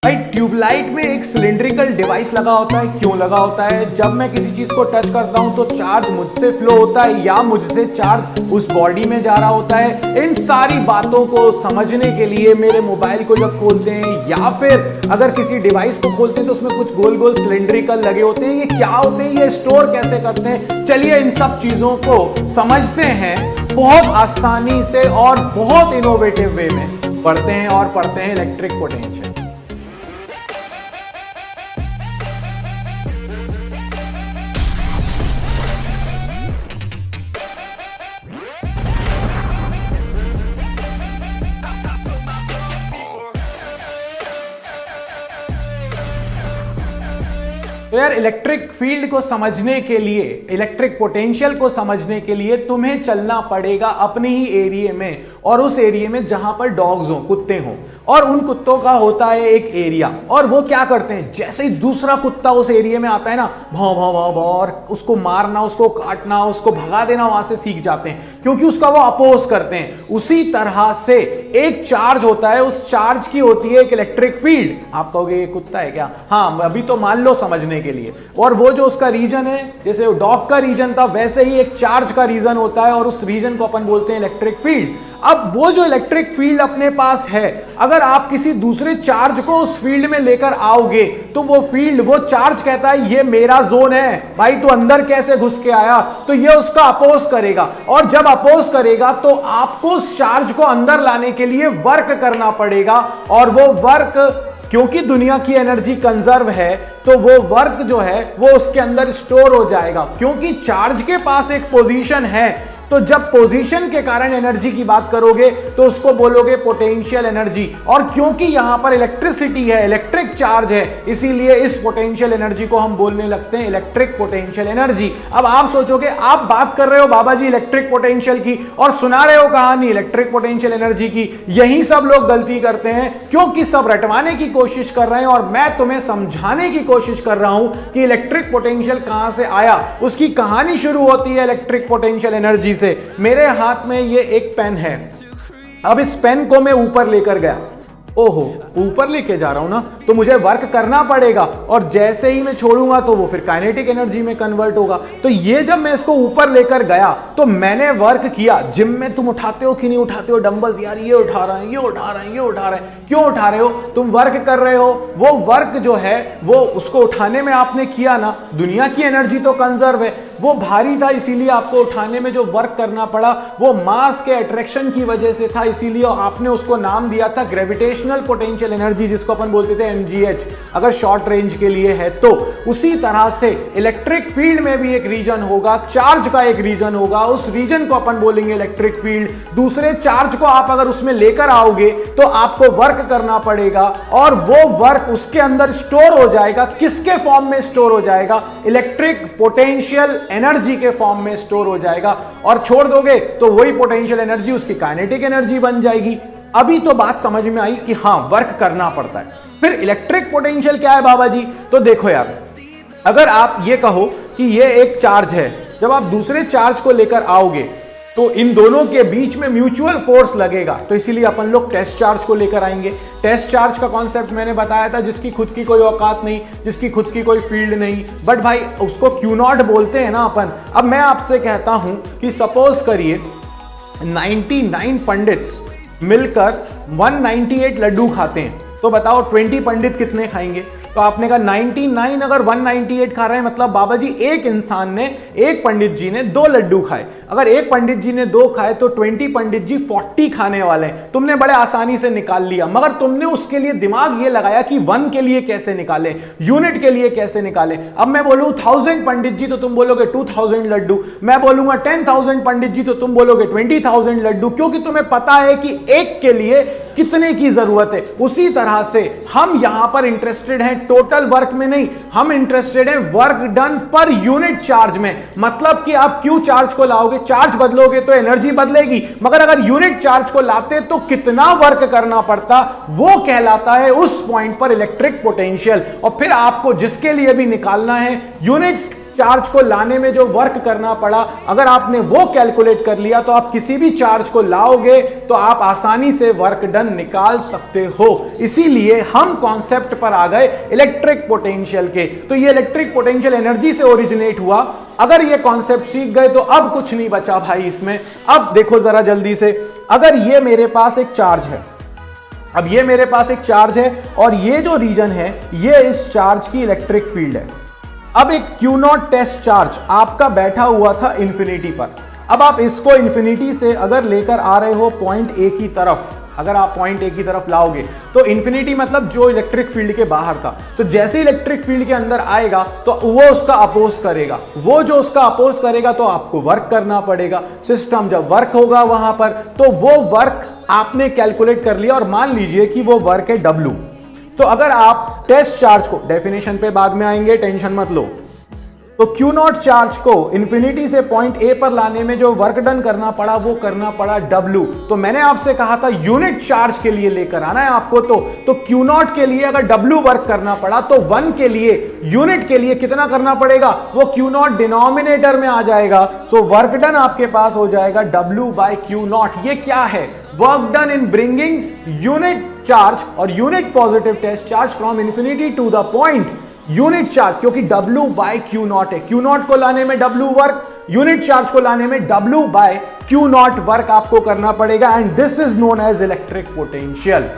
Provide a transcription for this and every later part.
भाई ट्यूबलाइट में एक सिलिंड्रिकल डिवाइस लगा होता है। क्यों लगा होता है? जब मैं किसी चीज को टच करता हूं तो चार्ज मुझसे फ्लो होता है या मुझसे चार्ज उस बॉडी में जा रहा होता है। इन सारी बातों को समझने के लिए मेरे मोबाइल को जब खोलते हैं या फिर अगर किसी डिवाइस को खोलते हैं तो उसमें कुछ गोल गोल सिलिंड्रिकल लगे होते हैं। ये क्या होते हैं, ये स्टोर कैसे करते हैं, चलिए इन सब चीजों को समझते हैं बहुत आसानी से और बहुत इनोवेटिव वे में। पढ़ते हैं और पढ़ते हैं इलेक्ट्रिक पोटेंशियल। तो यार इलेक्ट्रिक फील्ड को समझने के लिए, इलेक्ट्रिक पोटेंशियल को समझने के लिए तुम्हें चलना पड़ेगा अपने ही एरिया में, और उस एरिया में जहां पर डॉग्स हो, कुत्ते हों, और उन कुत्तों का होता है एक एरिया। और वो क्या करते हैं, जैसे ही दूसरा कुत्ता उस एरिया में आता है ना, भाव भाव भाव भाव, और उसको मारना, उसको काटना, उसको भगा देना वहां से सीख जाते हैं, क्योंकि उसका वो अपोज करते हैं। उसी तरह से एक चार्ज होता है, उस चार्ज की होती है एक इलेक्ट्रिक फील्ड। आप कहोगे ये कुत्ता है क्या? हाँ, अभी तो मान लो समझने के लिए। और वो जो उसका रीजन है, जैसे डॉग का रीजन था, वैसे ही एक चार्ज का रीजन होता है, और उस रीजन को अपन बोलते हैं इलेक्ट्रिक फील्ड। अब वो जो इलेक्ट्रिक फील्ड अपने पास है, अगर आप किसी दूसरे चार्ज को उस फील्ड में लेकर आओगे तो वो फील्ड, वो चार्ज कहता है ये मेरा जोन है, भाई तू अंदर कैसे घुस के आया, तो ये उसका अपोज करेगा। और जब अपोज करेगा तो आपको उस चार्ज को अंदर लाने के लिए वर्क करना पड़ेगा, और वो वर्क, क्योंकि दुनिया की एनर्जी कंजर्व है, तो वो वर्क जो है वो उसके अंदर स्टोर हो जाएगा, क्योंकि चार्ज के पास एक पोजीशन है। तो जब पोजीशन के कारण एनर्जी की बात करोगे तो उसको बोलोगे पोटेंशियल एनर्जी। और क्योंकि यहां पर इलेक्ट्रिसिटी है, इलेक्ट्रिक चार्ज है, इसीलिए इस पोटेंशियल एनर्जी को हम बोलने लगते हैं इलेक्ट्रिक पोटेंशियल एनर्जी। अब आप सोचोगे, आप बात कर रहे हो बाबा जी इलेक्ट्रिक पोटेंशियल की और सुना रहे हो कहानी इलेक्ट्रिक पोटेंशियल एनर्जी की। यही सब लोग गलती करते हैं, क्योंकि सब रटवाने की कोशिश कर रहे हैं, और मैं तुम्हें समझाने की कोशिश कर रहा हूं कि इलेक्ट्रिक पोटेंशियल कहां से आया। उसकी कहानी शुरू होती है इलेक्ट्रिक पोटेंशियल एनर्जी से। मेरे हाथ में ये एक पेन है, अब इस पेन को मैं ऊपर लेकर गया, ओहो ऊपर लेके जा रहा हूं ना, तो मुझे वर्क करना पड़ेगा, और जैसे ही मैं छोड़ूंगा तो वो फिर काइनेटिक एनर्जी में कन्वर्ट होगा। तो ये जब मैं इसको ऊपर लेकर गया तो मैंने वर्क किया। जिम में तुम उठाते हो कि नहीं उठाते हो डंबल्स, यार ये उठा रहे हैं, ये उठा रहे हैं, ये उठा रहे हैं, क्यों उठा रहे हो? तुम वर्क कर रहे हो। वो वर्क जो है वो उसको उठाने में आपने किया ना, दुनिया की एनर्जी तो कंजर्व है, वो भारी था, इसीलिए आपको उठाने में जो वर्क करना पड़ा वो मास के अट्रैक्शन की वजह से था, इसीलिए आपने उसको नाम दिया था ग्रेविटेशनल पोटेंशियल एनर्जी, जिसको अपन बोलते थे MGH, अगर शॉर्ट रेंज के लिए है तो। उसी तरह से इलेक्ट्रिक फील्ड में भी एक रीजन होगा, चार्ज का एक रीजन होगा, उस रीजन को अपन बोलेंगे इलेक्ट्रिक फील्ड। दूसरे चार्ज को आप अगर उसमें लेकर आओगे तो आपको वर्क करना पड़ेगा, और वो वर्क उसके अंदर स्टोर हो जाएगा। किसके फॉर्म में स्टोर हो जाएगा? इलेक्ट्रिक पोटेंशियल एनर्जी के फॉर्म में स्टोर हो जाएगा, और छोड़ दोगे तो वही पोटेंशियल एनर्जी उसकी काइनेटिक एनर्जी बन जाएगी। अभी तो बात समझ में आई कि हां वर्क करना पड़ता है। फिर इलेक्ट्रिक पोटेंशियल क्या है बाबा जी? तो देखो यार, अगर आप ये कहो कि ये एक चार्ज है, जब आप दूसरे चार्ज को लेकर आओगे तो इन दोनों के बीच में म्यूचुअल फोर्स लगेगा, तो इसीलिए अपन लोग टेस्ट चार्ज को लेकर आएंगे। टेस्ट चार्ज का कॉन्सेप्ट मैंने बताया था, जिसकी खुद की कोई औकात नहीं, जिसकी खुद की कोई फील्ड नहीं, बट भाई उसको Q0 बोलते हैं ना अपन। अब मैं आपसे कहता हूं कि सपोज करिए 99 पंडित मिलकर 198 लड्डू खाते हैं, तो बताओ 20 पंडित कितने खाएंगे? तो आपने कहा 99 अगर 198 खा रहे हैं, मतलब बाबा जी एक इंसान ने, एक पंडित जी ने 2 लड्डू खाए। अगर एक पंडित जी ने 2 खाए तो 20 पंडित जी 40 खाने वाले हैं। तुमने बड़े आसानी से निकाल लिया, मगर तुमने उसके लिए दिमाग ये लगाया कि 1 के लिए कैसे निकाले, यूनिट के लिए कैसे निकाले। अब मैं बोलूं 1000 पंडित जी तो तुम बोलोगे 2000 लड्डू, मैं बोलूंगा 10,000 पंडित जी तो तुम बोलोगे 20,000 लड्डू, क्योंकि तुम्हें पता है कि एक के लिए कितने की जरूरत है। उसी तरह से हम यहां पर इंटरेस्टेड हैं टोटल वर्क में नहीं, हम इंटरेस्टेड हैं work done per unit charge में। मतलब कि आप क्यू चार्ज को लाओगे, चार्ज बदलोगे तो एनर्जी बदलेगी, मगर अगर यूनिट चार्ज को लाते तो कितना वर्क करना पड़ता, वो कहलाता है उस पॉइंट पर इलेक्ट्रिक पोटेंशियल। और फिर आपको जिसके लिए भी निकालना है यूनिट चार्ज को लाने में जो वर्क करना पड़ा, अगर आपने वो कैलकुलेट कर लिया तो आप किसी भी चार्ज को लाओगे तो आप आसानी से वर्क डन निकाल सकते हो। इसीलिए हम कॉन्सेप्ट पर आ गए इलेक्ट्रिक पोटेंशियल के। तो ये इलेक्ट्रिक पोटेंशियल एनर्जी से ओरिजिनेट हुआ। अगर ये कॉन्सेप्ट सीख गए तो अब कुछ नहीं बचा भाई इसमें। अब देखो जरा जल्दी से, अगर ये मेरे पास एक चार्ज है, अब ये मेरे पास एक चार्ज है और ये जो रीजन है ये इस चार्ज की इलेक्ट्रिक फील्ड है। अब एक Q0 टेस्ट चार्ज आपका बैठा हुआ था इंफिनिटी पर। अब आप इसको इंफिनिटी से अगर लेकर आ रहे हो पॉइंट ए की तरफ, अगर आप पॉइंट ए की तरफ लाओगे तो इंफिनिटी मतलब जो इलेक्ट्रिक फील्ड के बाहर था, तो जैसे इलेक्ट्रिक फील्ड के अंदर आएगा तो वो उसका अपोज करेगा। वो जो उसका अपोज करेगा तो आपको वर्क करना पड़ेगा। सिस्टम जब वर्क होगा वहां पर तो वो वर्क आपने कैलकुलेट कर लिया और मान लीजिए कि वो वर्क है W। तो अगर आप टेस्ट चार्ज को, डेफिनेशन पे बाद में आएंगे, टेंशन मत लो, तो Q0 चार्ज को इंफिनिटी से पॉइंट ए पर लाने में जो वर्क डन करना पड़ा वो करना पड़ा W। तो मैंने आपसे कहा था यूनिट चार्ज के लिए लेकर आना है आपको। तो Q0 के लिए अगर W वर्क करना पड़ा तो 1 के लिए, यूनिट के लिए कितना करना पड़ेगा, वो Q0 डिनोमिनेटर में आ जाएगा। सो वर्क डन आपके पास हो जाएगा W by Q0। ये क्या है, work done in bringing unit charge और unit positive test charge from infinity to the point unit charge, क्योंकि W बाय Q0 है। Q0 को लाने में W वर्क, यूनिट चार्ज को लाने में W बाय Q0 वर्क आपको करना पड़ेगा। And this is known as electric potential.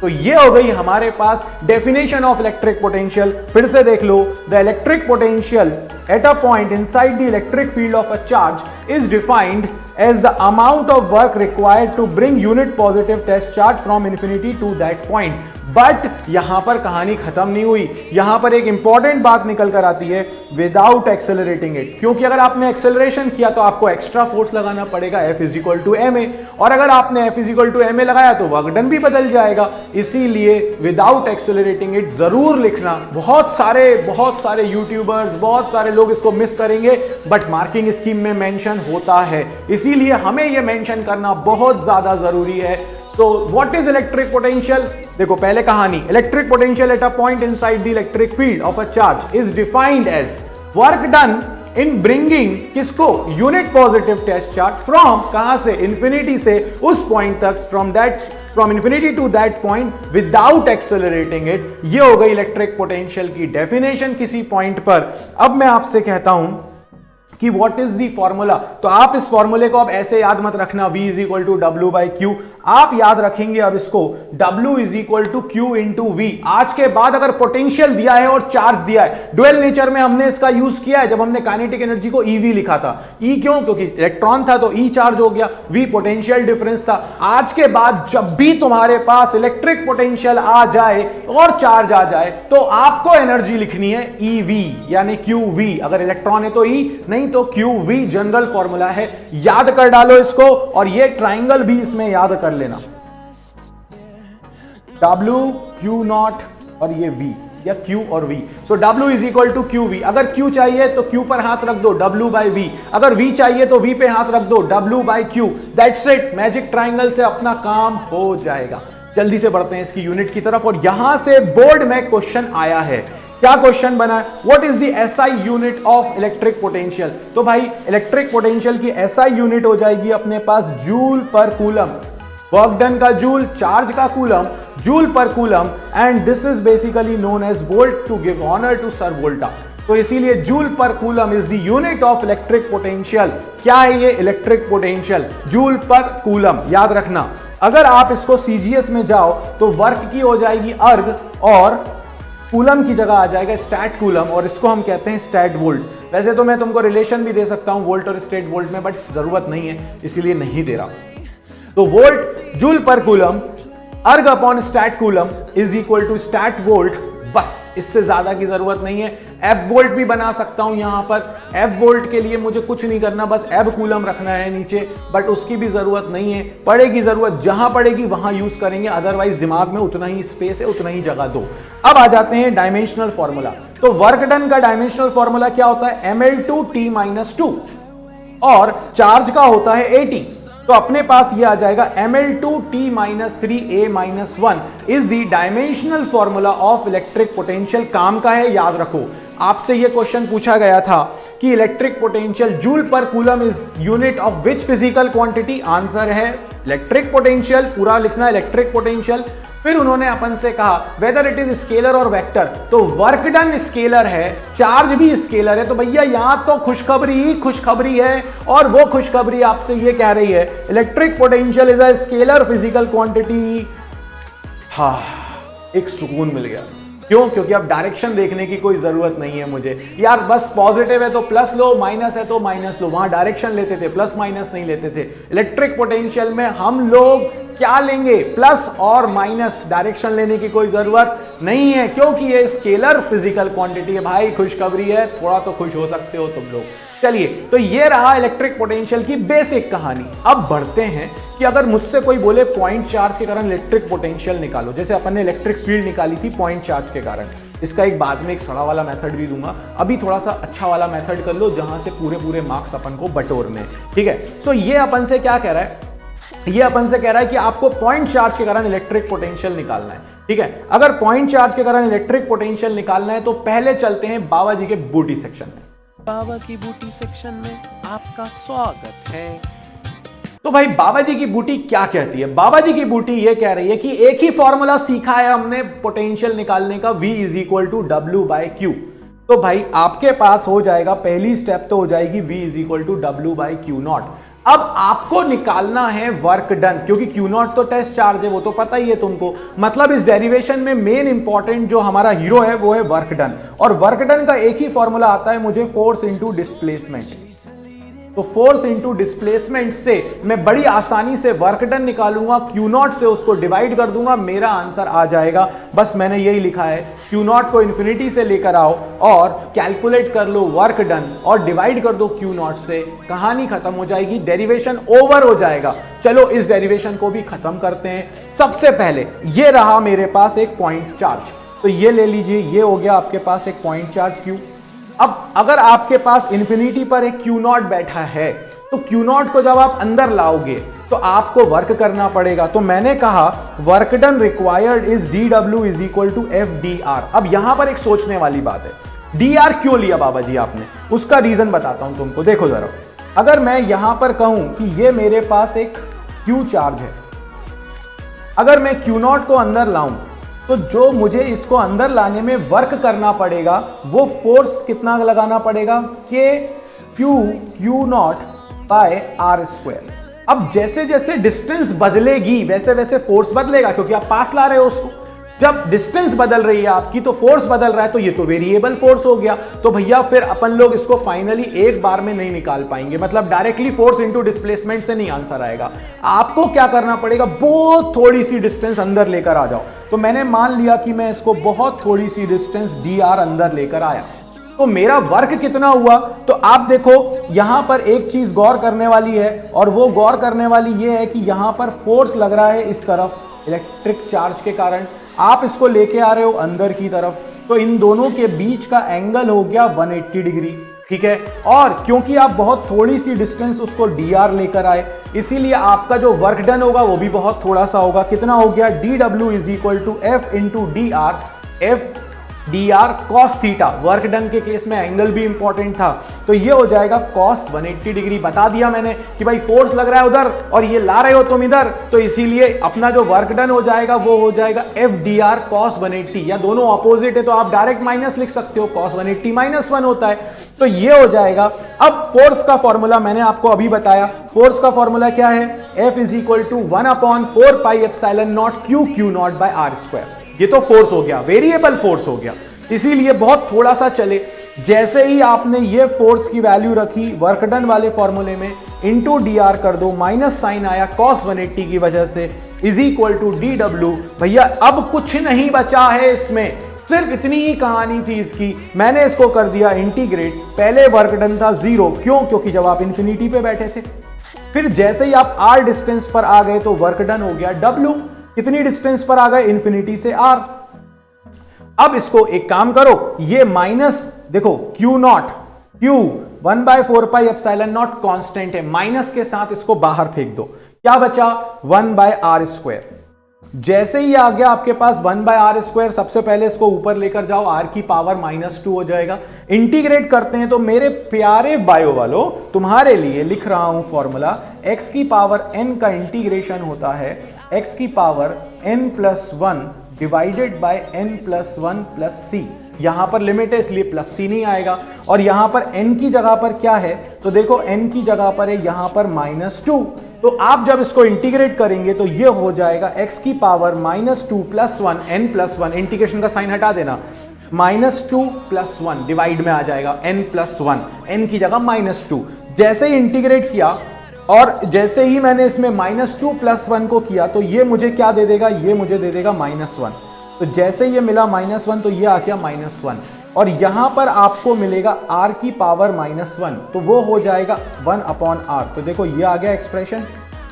तो ये हो गई हमारे पास डेफिनेशन ऑफ इलेक्ट्रिक पोटेंशियल। फिर से देख लो, the electric potential at a point inside the electric field of a charge is defined as the amount of work required to bring unit positive test charge from infinity to that point। But यहां पर कहानी खत्म नहीं हुई, यहां पर एक important बात निकल कर आती है, विदाउट एक्सेलरेटिंग इट। क्योंकि अगर आपने एक्सेलरेशन किया तो आपको एक्स्ट्रा फोर्स लगाना पड़ेगा, F = ma, और अगर आपने F = ma लगाया तो वर्क डन भी बदल जाएगा। इसीलिए विदाउट एक्सेलरेटिंग इट जरूर लिखना। बहुत सारे यूट्यूबर्स, बहुत सारे लोग इसको मिस करेंगे, बट मार्किंग स्कीम में मेंशन होता है, इसीलिए हमें यह मेंशन करना बहुत ज्यादा जरूरी है। तो व्हाट इज इलेक्ट्रिक पोटेंशियल? देखो पहले कहानी, electric potential at a point inside the electric field of a charge is defined as work done in bringing किसको, unit positive test charge from, कहां से, इंफिनिटी से उस पॉइंट तक, from infinity to that point without accelerating it. ये हो गई electric potential की डेफिनेशन किसी पॉइंट पर। अब मैं आपसे कहता हूं कि व्हाट इज दी फॉर्मूला। तो आप इस फॉर्मूले को अब ऐसे याद मत रखना, V = W by Q। आप याद रखेंगे अब इसको W = Q into V। आज के बाद अगर पोटेंशियल दिया है और चार्ज दिया है, डुअल नेचर में हमने इसका यूज किया है जब हमने काइनेटिक एनर्जी को EV लिखा था। E क्यों? क्योंकि इलेक्ट्रॉन था तो E चार्ज हो गया, V पोटेंशियल डिफरेंस था। आज के बाद जब भी तुम्हारे पास इलेक्ट्रिक पोटेंशियल आ जाए और चार्ज आ जाए तो आपको एनर्जी लिखनी है EV यानी QV। अगर इलेक्ट्रॉन है तो E, नहीं तो QV जनरल फॉर्मूला है। याद कर डालो इसको, और ये ट्राइंगल भी इसमें याद कर लेना, W Q0 और ये V या Q और V। सो W = QV। अगर Q चाहिए तो Q पर हाथ रख दो, W by V। अगर V चाहिए तो V पे हाथ रख दो, W by Q। That's it, magic triangle से अपना काम हो जाएगा। जल्दी से बढ़ते हैं इसकी यूनिट की तरफ, और यहां से बोर्ड में क्वेश्चन आया है। क्या क्वेश्चन बना है? What is the SI unit of electric potential? तो भाई इलेक्ट्रिक पोटेंशियल की SI यूनिट हो जाएगी अपने पास joule per coulomb. Work done का जूल, चार्ज का coulomb, joule per coulomb, and this is basically known as volt to give honour to sir Volta. तो इसीलिए joule per coulomb is the unit of electric potential. क्या है ये electric potential? Joule per coulomb, याद रखना। अगर आप इसको CGS में जाओ तो वर्क की हो जाएगी अर्ग और कूलम की जगह आ जाएगा स्टैट कूलम, और इसको हम कहते हैं स्टैट वोल्ट। वैसे तो मैं तुमको रिलेशन भी दे सकता हूं वोल्ट और स्टैट वोल्ट में, बट जरूरत नहीं है इसीलिए नहीं दे रहा। तो volt joule per coulomb erg upon stat coulomb is equal to stat volt. बस इससे ज्यादा की जरूरत नहीं है। एब वोल्ट भी बना सकता हूं यहां पर। एब वोल्ट के लिए मुझे कुछ नहीं करना, बस एब कूलम रखना है नीचे, बट उसकी भी जरूरत नहीं है। पड़ेगी जरूरत, जहां पड़ेगी वहां यूज करेंगे, अदरवाइज दिमाग में उतना ही स्पेस है, उतना ही जगह दो। अब आ जाते हैं डायमेंशनल फॉर्मूला। तो वर्क डन का डायमेंशनल फॉर्मूला क्या होता है? ml2t-2, और चार्ज का होता है 80। तो अपने पास ये आ जाएगा ml2t-3a-1 is the dimensional formula of electric potential. काम का है, याद रखो। आपसे ये क्वेश्चन पूछा गया था कि electric potential joule per coulomb is unit of which physical quantity. Answer है इलेक्ट्रिक पोटेंशियल, पूरा लिखना इलेक्ट्रिक पोटेंशियल। फिर उन्होंने अपन से कहा वेदर इट इज स्केलर और वेक्टर, तो वर्क डन स्केलर है, चार्ज भी स्केलर है। तो भैया यहां तो खुशखबरी ही खुशखबरी है, और वो खुशखबरी आपसे ये कह रही है electric potential is a scalar physical quantity. हाँ, एक सुकून मिल गया। क्यों? क्योंकि अब डायरेक्शन देखने की कोई जरूरत नहीं है मुझे। यार बस पॉजिटिव है तो प्लस लो, माइनस है तो माइनस लो, वहां डायरेक्शन लेते थे, प्लस माइनस नहीं लेते थे। इलेक्ट्रिक पोटेंशियल में हम लोग क्या लेंगे? प्लस और माइनस, डायरेक्शन लेने की कोई जरूरत नहीं है, क्योंकि ये स्केलर फिजिकल क्वांटिटी है। भाई खुशखबरी है, थोड़ा तो खुश हो सकते हो तुम लोग। चलिए, तो ये रहा इलेक्ट्रिक पोटेंशियल की बेसिक कहानी। अब बढ़ते हैं कि अगर मुझसे कोई बोले पॉइंट चार्ज के कारण इलेक्ट्रिक पोटेंशियल निकालो, जैसे अपन ने इलेक्ट्रिक फील्ड निकाली थी पॉइंट चार्ज के कारण। इसका एक बाद में एक सड़ा वाला मेथड भी दूंगा, अभी थोड़ा सा अच्छा वाला मेथड कर लो जहां से पूरे पूरे मार्क्स अपन को बटोरने। ठीक है, सो ये अपन से क्या कह रहा है? ये अपन से कह रहा है कि आपको पॉइंट चार्ज के कारण इलेक्ट्रिक पोटेंशियल निकालना है। ठीक है, अगर पॉइंट चार्ज के कारण इलेक्ट्रिक पोटेंशियल निकालना है तो पहले चलते हैं बाबा जी के बूटी सेक्शन में। बाबा की बूटी सेक्शन में आपका स्वागत है। तो भाई बाबा जी की बूटी क्या कहती है? बाबा जी की बूटी ये कह रही है कि एक ही फॉर्मूला सीखा है हमने पोटेंशियल निकालने का, V is equal to W/Q। तो भाई आपके पास हो जाएगा, पहली स्टेप तो हो जाएगी V is equal to W/Q0। अब आपको निकालना है वर्क डन, क्योंकि Q0 तो टेस्ट चार्ज है, वो तो पता ही है तुमको। मतलब इस डेरिवेशन में मेन इंपॉर्टेंट जो हमारा हीरो है वो है वर्क डन, और वर्क डन का एक ही फॉर्मूला आता है मुझे, फोर्स इंटू डिस्प्लेसमेंट। तो फोर्स इंटू डिस्प्लेसमेंट से मैं बड़ी आसानी से वर्क डन निकालूंगा, Q0 से उसको डिवाइड कर दूंगा, मेरा आंसर आ जाएगा। बस मैंने यही लिखा है, Q0 को इन्फिनिटी से लेकर आओ और कैलकुलेट कर लो वर्क डन और डिवाइड कर दो Q0 से, कहानी खत्म हो जाएगी, डेरिवेशन ओवर हो जाएगा। चलो इस डेरिवेशन को भी खत्म करते हैं। सबसे पहले ये रहा मेरे पास एक पॉइंट चार्ज, तो ये ले लीजिए, ये हो गया आपके पास एक पॉइंट चार्ज Q। अब अगर आपके पास इन्फिनिटी पर एक Q0 बैठा है, तो Q0 को जब आप अंदर लाओगे तो आपको वर्क करना पड़ेगा। तो मैंने कहा work done required is dW is equal to FdR। अब यहां पर एक सोचने वाली बात है, dr क्यों लिया बाबा जी आपने? उसका रीजन बताता हूं तुमको। देखो जरा, अगर मैं यहां पर कहूं कि ये मेरे पास एक Q चार्ज है, अगर मैं Q0 को अंदर लाऊं तो जो मुझे इसको अंदर लाने में वर्क करना पड़ेगा वो फोर्स कितना लगाना पड़ेगा? Q0/R²। अब जैसे जैसे डिस्टेंस बदलेगी वैसे वैसे फोर्स बदलेगा, क्योंकि आप पास ला रहे हो उसको। जब डिस्टेंस बदल रही है आपकी तो फोर्स बदल रहा है, तो ये तो वेरिएबल फोर्स हो गया। तो भैया फिर अपन लोग इसको फाइनली एक बार में नहीं निकाल पाएंगे, मतलब डायरेक्टली फोर्स इनटू डिस्प्लेसमेंट से नहीं आंसर आएगा। आपको क्या करना पड़ेगा? बहुत थोड़ी सी डिस्टेंस अंदर लेकर आ जाओ। तो मैंने मान लिया कि मैं इसको बहुत थोड़ी सी डिस्टेंस dr अंदर लेकर आया, तो मेरा वर्क कितना हुआ? तो आप देखो यहां पर एक चीज गौर करने वाली है, और वो गौर करने वाली ये है कि यहां पर फोर्स लग रहा है इस तरफ इलेक्ट्रिक चार्ज के कारण, आप इसको लेके आ रहे हो अंदर की तरफ, तो इन दोनों के बीच का एंगल हो गया 180 डिग्री। ठीक है, और क्योंकि आप बहुत थोड़ी सी डिस्टेंस उसको dr लेकर आए, इसीलिए आपका जो वर्क डन होगा वो भी बहुत थोड़ा सा होगा। कितना हो गया? dW is equal to F into dr, F dr cos theta. Work done के केस में एंगल भी इंपॉर्टेंट था, तो ये हो जाएगा cos 180 डिग्री। बता दिया मैंने कि भाई फोर्स लग रहा है उधर और ये ला रहे हो तुम इधर, तो इसीलिए अपना जो वर्क डन हो जाएगा वो हो जाएगा F dr cos 180, या दोनों ऑपोजिट है तो आप डायरेक्ट माइनस लिख सकते हो, cos 180 -1 होता है, तो ये हो जाएगा। अब फोर्स का फॉर्मूला मैंने आपको अभी बताया, फोर्स का फॉर्मूला क्या है? F is equal to 1/4πε0 Q0/R²। ये तो फोर्स हो गया, वेरिएबल फोर्स हो गया, इसीलिए बहुत थोड़ा सा चले। जैसे ही आपने ये फोर्स की वैल्यू रखी वर्क डन वाले फॉर्मूले में, इंटू dr कर दो, माइनस साइन आया cos 180 की वजह से, इज इक्वल टू dW। भैया अब कुछ नहीं बचा है इसमें, सिर्फ इतनी ही कहानी थी इसकी। मैंने इसको कर दिया इंटीग्रेट, पहले वर्क डन था 0, क्यों? क्योंकि जब आप इन्फिनिटी पे बैठे थे। फिर जैसे ही आप r डिस्टेंस पर आ गए तो वर्क डन हो गया W। कितनी डिस्टेंस पर आ गए? इन्फिनिटी से r। अब इसको एक काम करो, ये माइनस देखो Q0, Q 1/4πε0 कांस्टेंट है, माइनस के साथ इसको बाहर फेंक दो, क्या बचा? 1/R²। जैसे ही आ गया आपके पास 1/r², सबसे पहले इसको ऊपर लेकर जाओ, r की पावर -2 हो जाएगा। इंटीग्रेट करते हैं तो मेरे प्यारे बायो वालों, तुम्हारे लिए लिख रहा हूं फॉर्मूला, x की पावर n का इंटीग्रेशन होता है x की power n+1 divided by n+1 plus c। यहां पर लिमिट है इसलिए प्लस सी नहीं आएगा, और यहां पर n की जगह पर क्या है, तो देखो n की जगह पर है यहां पर -2, तो आप जब इसको इंटीग्रेट करेंगे तो ये हो जाएगा x की पावर -2 + 1 n+1, इंटीग्रेशन का साइन हटा देना, -2 + 1 डिवाइड में आ जाएगा n+1, n की जगह -2। जैसे ही इंटीग्रेट किया और जैसे ही मैंने इसमें -2 + 1 को किया तो ये मुझे क्या दे देगा, ये मुझे दे देगा -1। तो जैसे ये मिला -1 तो ये आ गया -1, और यहां पर आपको मिलेगा r की पावर -1, तो वो हो जाएगा 1/r। तो देखो ये आ गया expression,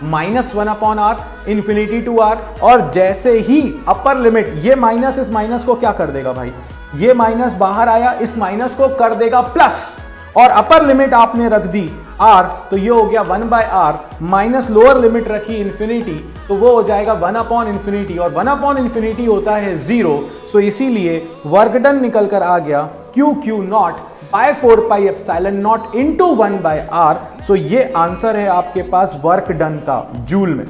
-1/r infinity to r, और जैसे ही अपर लिमिट, ये माइनस इस माइनस को क्या कर देगा भाई, ये माइनस बाहर आया, इस माइनस को कर देगा प्लस, और अपर लिमिट आपने रख दी r, तो ये हो गया 1/r, माइनस लोअर लिमिट रखी इंफिनिटी, तो वो हो जाएगा 1/∞, और 1/∞ होता है 0। सो इसीलिए वर्क डन निकल कर आ गया QQ0 बाय 4πε0 इंटू 1/r। सो ये आंसर है आपके पास वर्क डन का जूल में।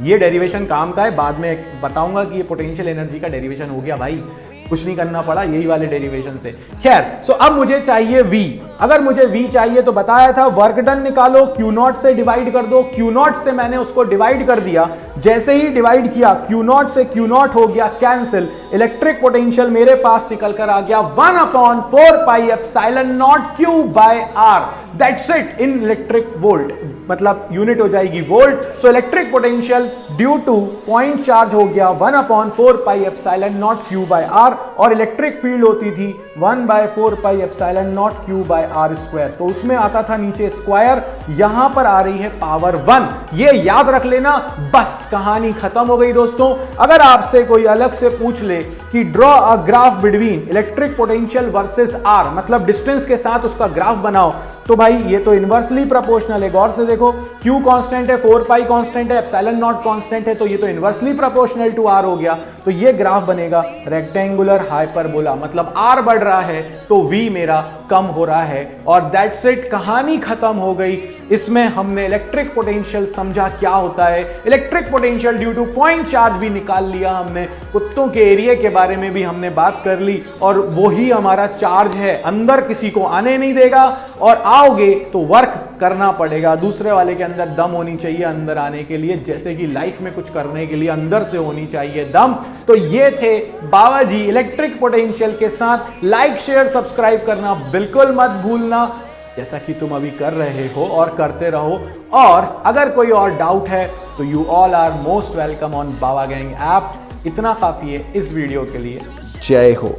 ये डेरिवेशन काम का है, बाद में बताऊंगा कि ये पोटेंशियल एनर्जी का डेरिवेशन हो गया भाई, कुछ नहीं करना पड़ा यही वाले डेरिवेशन से। खैर, सो अब मुझे चाहिए v। अगर मुझे v चाहिए तो बताया था वर्क डन निकालो, Q0 से डिवाइड कर दो। Q0 से मैंने उसको डिवाइड कर दिया, जैसे ही डिवाइड किया Q0 से Q0 हो गया कैंसिल, इलेक्ट्रिक पोटेंशियल मेरे पास निकल कर आ गया 1/4πε0 Q/r। That's it in electric volt, मतलब यूनिट हो जाएगी volt. So electric potential due two point charge हो गया 1/4πε0 Q/r, और इलेक्ट्रिक फील्ड होती थी 1/4πε0 Q/r²। तो उसमें आता था नीचे स्क्वायर, यहां पर आ रही है पावर 1। ये याद रख लेना, बस कहानी खत्म हो गई दोस्तों। अगर आपसे कोई अलग से पूछ ले कि draw a graph between electric potential versus r, मतलब डिस्टेंस के साथ उसका ग्राफ बनाओ, तो भाई ये तो इनवर्सली प्रोपोर्शनल है। गौर से देखो, Q कांस्टेंट है, 4π कांस्टेंट है, ε0 कांस्टेंट है, तो ये तो इनवर्सली प्रोपोर्शनल टू r हो गया। तो ये ग्राफ बनेगा रेक्टेंगुलर हाइपरबोला, मतलब r बढ़ रहा है तो v मेरा कम हो रहा है, और दैट्स इट, कहानी खत्म हो गई। इसमें हमने इलेक्ट्रिक पोटेंशियल समझा क्या होता है, electric potential due two point charge भी निकाल लिया हमने, कुत्तों के एरिया के बारे में भी हमने बात कर ली, और वही हमारा चार्ज है, अंदर किसी को आने नहीं देगा, और आओगे तो वर्क करना पड़ेगा। दूसरे वाले के अंदर दम होनी चाहिए अंदर आने के लिए, जैसे कि लाइफ में कुछ करने के लिए अंदर से होनी चाहिए दम। तो ये थे बाबा जी इलेक्ट्रिक पोटेंशियल के साथ। लाइक शेयर सब्सक्राइब करना बिल्कुल मत भूलना, जैसा कि तुम अभी कर रहे हो, और करते रहो। और अगर कोई और डाउट है तो you all are most welcome on Baba gang app. इतना काफी है इस वीडियो के लिए। जय हो।